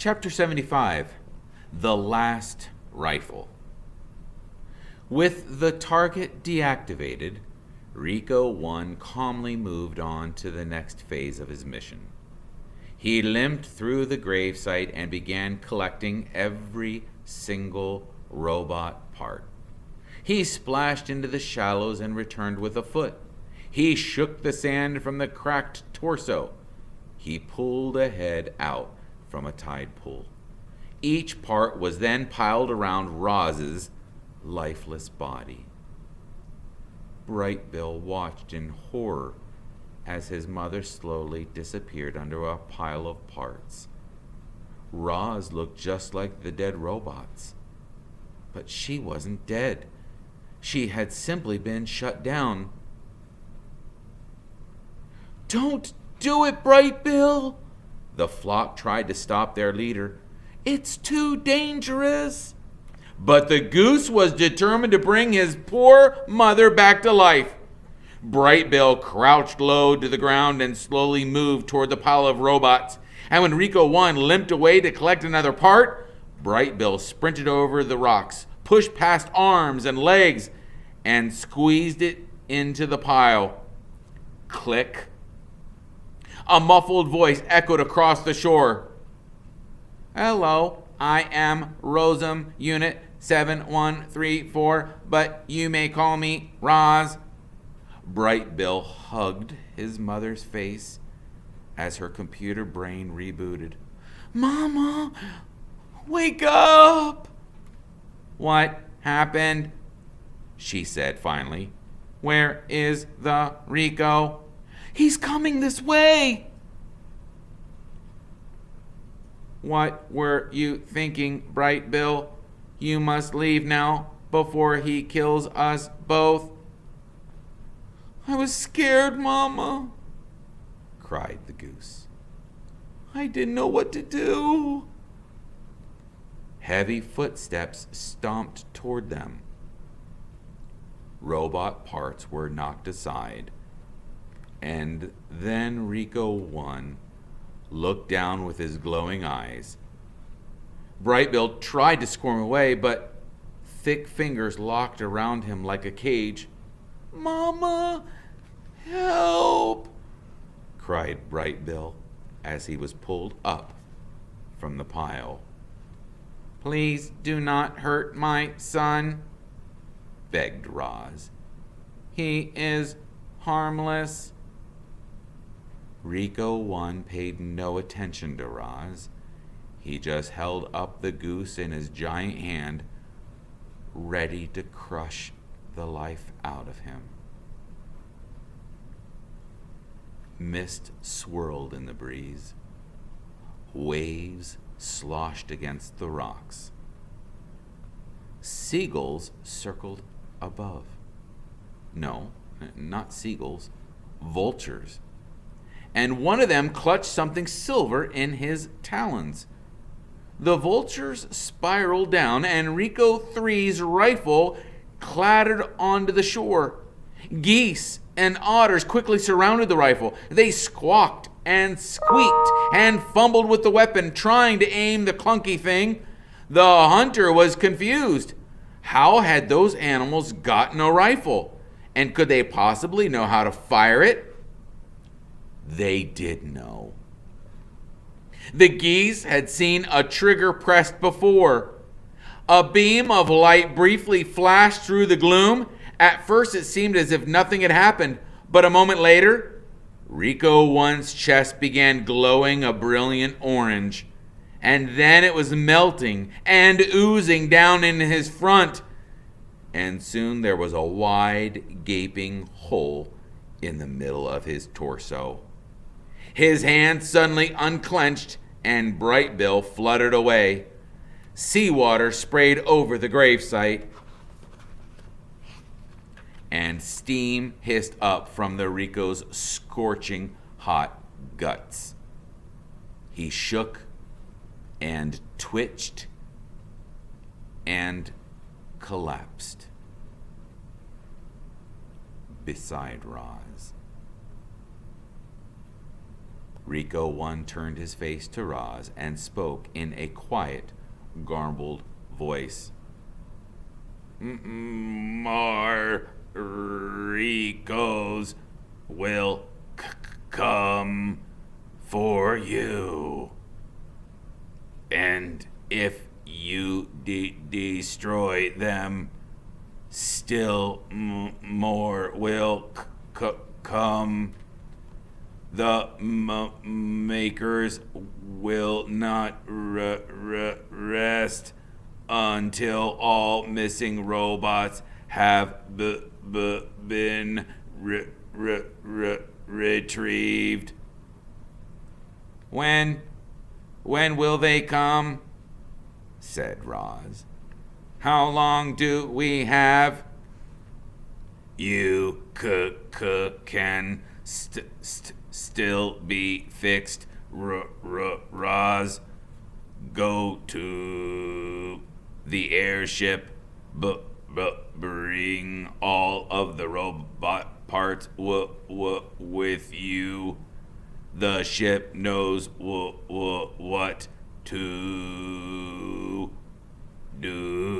Chapter 75, The Last Rifle. With the target deactivated, Rico 1 calmly moved on to the next phase of his mission. He limped through the gravesite and began collecting every single robot part. He splashed into the shallows and returned with a foot. He shook the sand from the cracked torso. He pulled a head out from a tide pool. Each part was then piled around Roz's lifeless body. Bright Bill watched in horror as his mother slowly disappeared under a pile of parts. Roz looked just like the dead robots, but she wasn't dead. She had simply been shut down. "Don't do it, Bright Bill!" The flock tried to stop their leader. "It's too dangerous." But the goose was determined to bring his poor mother back to life. Bright Bill crouched low to the ground and slowly moved toward the pile of robots. And when Rico 1 limped away to collect another part, Bright Bill sprinted over the rocks, pushed past arms and legs, and squeezed it into the pile. Click. A muffled voice echoed across the shore. "Hello, I am Rosum Unit 7134, but you may call me Roz." Bright Bill hugged his mother's face as her computer brain rebooted. "Mama, wake up!" "What happened?" she said finally. "Where is the Rico?" "He's coming this way." "What were you thinking, Bright Bill? You must leave now before he kills us both." "I was scared, Mama," cried the goose. "I didn't know what to do." Heavy footsteps stomped toward them. Robot parts were knocked aside, and then Rico 1 looked down with his glowing eyes. Bright Bill tried to squirm away, but thick fingers locked around him like a cage. "Mama, help!" cried Bright Bill as he was pulled up from the pile. "Please do not hurt my son," begged Roz. "He is harmless." Rico 1 paid no attention to Roz. He just held up the goose in his giant hand, ready to crush the life out of him. Mist swirled in the breeze. Waves sloshed against the rocks. Seagulls circled above. No, not seagulls, vultures. And one of them clutched something silver in his talons. The vultures spiraled down, and Rico 3's rifle clattered onto the shore. Geese and otters quickly surrounded the rifle. They squawked and squeaked and fumbled with the weapon, trying to aim the clunky thing. The hunter was confused. How had those animals gotten a rifle? And could they possibly know how to fire it? They did know. The geese had seen a trigger pressed before. A beam of light briefly flashed through the gloom. At first it seemed as if nothing had happened, but a moment later, Rico 1's chest began glowing a brilliant orange, and then it was melting and oozing down in his front, and soon there was a wide, gaping hole in the middle of his torso. His hand suddenly unclenched, and Bright Bill fluttered away. Seawater sprayed over the gravesite, and steam hissed up from the Rico's scorching hot guts. He shook and twitched and collapsed beside Roz. Rico 1 turned his face to Roz and spoke in a quiet, garbled voice. More Ricos will come for you. And if you destroy them, still more will come. The makers will not rest until all missing robots have been retrieved. When will they come? Said Roz. How long do we have? You can still be fixed, Roz. Go to the airship, bring all of the robot parts with you. The ship knows what to do.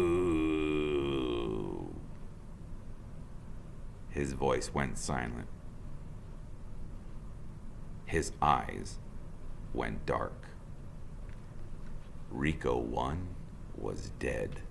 His voice went silent. His eyes went dark. Rico 1 was dead.